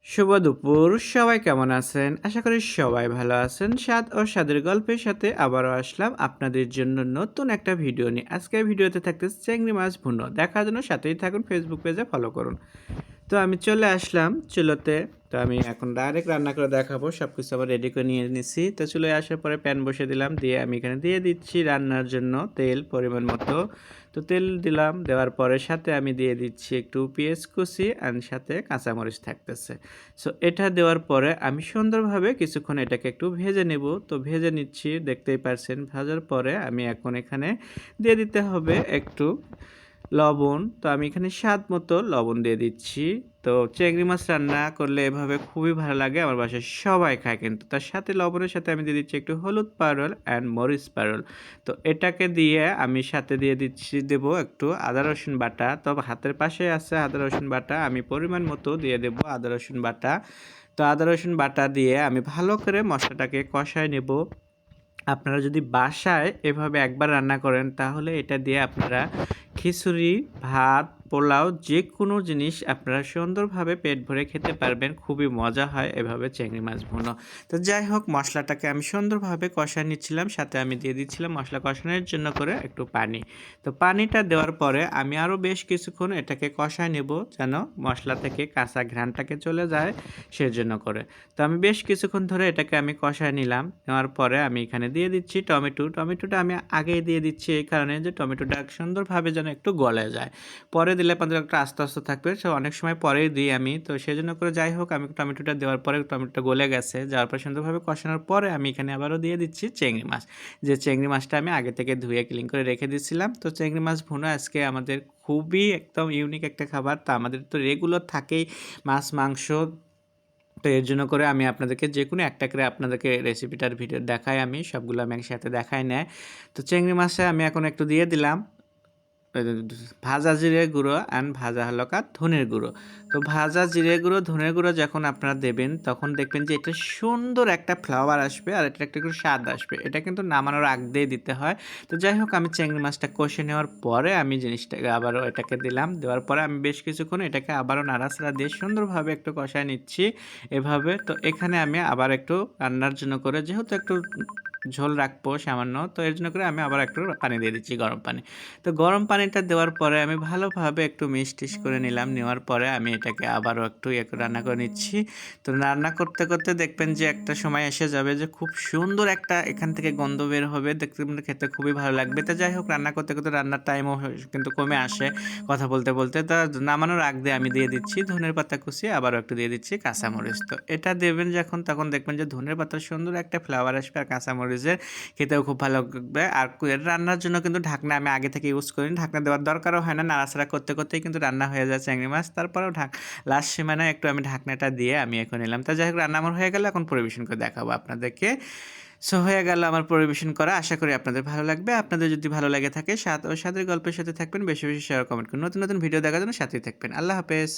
শুভ দুপুর। সবাই কেমন আছেন? আশা করি সবাই ভালো আছেন। স্বাদ ও স্বাদের গল্পের সাথে আবারও আসলাম আপনাদের জন্য নতুন একটা ভিডিও নিয়ে। আজকের ভিডিওতে থাকতেছে চিংড়ি মাছ ভুনো। দেখার জন্য সাথেই থাকুন, ফেসবুক পেজে ফলো করুন। তো আমি চলে আসলাম চুলোতে। তো আমি এখন ডাইরেক্ট রান্না করে দেখাবো। সবকিছু আবার রেডি করে নিয়ে নিছি। তো চুলোয় আসার পরে প্যান বসিয়ে দিলাম। দিয়ে আমি এখানে দিয়ে দিচ্ছি রান্নার জন্য তেল পরিমাণ মতো। তো তেল দিলাম, দেওয়ার পরে সাথে আমি দিয়ে দিচ্ছি একটু পেঁয়াজ কুচি অ্যান্ড সাথে কাঁচামরিচ থাকতেছে। সো এটা দেওয়ার পরে আমি সুন্দরভাবে কিছুক্ষণ এটাকে একটু ভেজে নেব। তো ভেজে নিচ্ছি, দেখতেই পারছেন। ভাজার পরে আমি এখন এখানে দিয়ে দিতে হবে একটু লবণ। তো আমি এখানে স্বাদ মতো লবণ দিয়ে দিচ্ছি। তো চিংড়ি মাছ রান্না করলে এভাবে খুবই ভালো লাগে, আমার বাসায় সবাই খায় কিন্তু। তার সাথে লবণের সাথে আমি দিয়ে দিচ্ছি একটু হলুদ পাউডার অ্যান্ড মরিচ পাউডার। তো এটাকে দিয়ে আমি সাথে দিয়ে দিচ্ছি, দেবো একটু আদা রসুন বাটা। তো হাতের পাশে আছে আদা রসুন বাটা, আমি পরিমাণ মতো দিয়ে দেবো আদা রসুন বাটা। তো আদা রসুন বাটা দিয়ে আমি ভালো করে মশলাটাকে কষায় নেব। আপনারা যদি বাসায় এভাবে একবার রান্না করেন তাহলে এটা দিয়ে আপনারা খিচুড়ি, ভাত, পোলাও যে কোনো জিনিস আপনারা সুন্দরভাবে পেট ভরে খেতে পারবেন। খুবই মজা হয় এভাবে চিংড়ি মাছ ভুনো। তো যাই হোক, মশলাটাকে আমি সুন্দরভাবে কষায় নিচ্ছিলাম, সাথে আমি দিয়ে দিচ্ছিলাম মশলা কষানোর জন্য করে একটু পানি। তো পানিটা দেওয়ার পরে আমি আরও বেশ কিছুক্ষণ এটাকে কষায় নেব, যেন মশলা থেকে কাঁচা ঘ্রাণটাকে চলে যায় সেজন্য করে। তো আমি বেশ কিছুক্ষণ ধরে এটাকে আমি কষায় নিলাম। নেওয়ার পরে আমি এখানে দিয়ে দিচ্ছি টমেটো। টমেটোটা আমি আগেই দিয়ে দিচ্ছি এই কারণে যে টমেটোটা সুন্দরভাবে যেন একটু গলে যায়। পরে দিলে আপনাদের একটা আস্তে আস্তে থাকবে, সে অনেক সময় পরেই দিই আমি। তো সেজন্য করে যাই হোক, আমি টমেটোটা দেওয়ার পরে টমেটোটা গলে গেছে। যাওয়ার পর সুন্দরভাবে কষানোর পরে আমি এখানে আবারও দিয়ে দিচ্ছি চিংড়ি মাছ। যে চিংড়ি মাছটা আমি আগে থেকে ধুয়ে ক্লিন করে রেখে দিচ্ছিলাম। তো চিংড়ি মাছ ভুনা আজকে আমাদের খুবই একদম ইউনিক একটা খাবার। তা আমাদের তো রেগুলার থাকেই মাছ, মাংস। তো এর জন্য করে আমি আপনাদেরকে যে কোনো একটা করে আপনাদেরকে রেসিপিটার ভিডিও দেখাই, আমি সবগুলো আমি একসাথে দেখাই নেয়। তো চিংড়ি মাছে আমি এখন একটু দিয়ে দিলাম ভাজা জিরে গুঁড়ো অ্যান্ড ভাজা হলকা ধনের গুঁড়ো। তো ভাজা জিরে গুঁড়ো, ধনের গুঁড়ো যখন আপনারা দেবেন তখন দেখবেন যে এটা সুন্দর একটা ফ্লেভার আসবে আর এটা একটা স্বাদ আসবে। এটা কিন্তু নামানোর আগ দিয়ে দিতে হয়। তো যাই হোক, আমি চিংড়ি মাছটা কষে নেওয়ার পরে আমি জিনিসটাকে আবারও এটাকে দিলাম। দেওয়ার পরে আমি বেশ কিছুক্ষণ এটাকে আবারও নাড়াচাড়া দিয়ে সুন্দরভাবে একটু কষায় নিচ্ছি এভাবে। তো এখানে আমি আবার একটু রান্নার জন্য করে, যেহেতু একটু ঝোল রাখবো সামান্য, তো এর জন্য করে আমি আবার একটু পানি দিয়ে দিচ্ছি, গরম পানি। তো গরম পানিটা দেওয়ার পরে আমি ভালোভাবে একটু মিক্স করে নিলাম। নেওয়ার পরে আমি এটাকে আবারও একটু রান্না করে নিচ্ছি। তো রান্না করতে করতে দেখবেন যে একটা সময় এসে যাবে যে খুব সুন্দর একটা এখান থেকে গন্ধ বের হবে, দেখতে কিন্তু খেতে খুবই ভালো লাগবে। তো যাই হোক, রান্না করতে করতে রান্নার টাইমও কিন্তু কমে আসে কথা বলতে বলতে। তা নামানোর আগ দিয়ে আমি দিয়ে দিচ্ছি ধনের পাতা কুচি, আবারও একটু দিয়ে দিচ্ছি কাঁচামরিচ। তো এটা দেবেন যখন, তখন দেখবেন যে ধনের পাতার সুন্দর একটা ফ্লেভার আসবে আর কাঁচামরিচের খেতেও খুব ভালো লাগবে। আর রান্নার জন্য কিন্তু ঢাকনা আমি আগে থেকে ইউজ করি, ঢাকনা দেওয়ার দরকারও হয় না। নাড়াচাড়া করতে করতেই কিন্তু রান্না হয়ে যায় চিংড়ি মাছ। তারপরেও লাস্ট সীমানায় একটু আমি ঢাকনাটা দিয়ে আমি এখন নিলাম। তা যাই হোক, রান্না আমার হয়ে গেলে এখন পরিবেশন করে দেখাবো আপনাদেরকে। সো হয়ে গেল আমার পরিবেশন করা। আশা করি আপনাদের ভালো লাগবে। আপনাদের যদি ভালো লাগে থাকে, স্বাদ ও স্বাদের গল্পের সাথে থাকবেন। বেশি বেশি শেয়ার কমেন্ট করুন। নতুন নতুন ভিডিও দেখার জন্য সাথেই থাকবেন। আল্লাহ হাফেজ।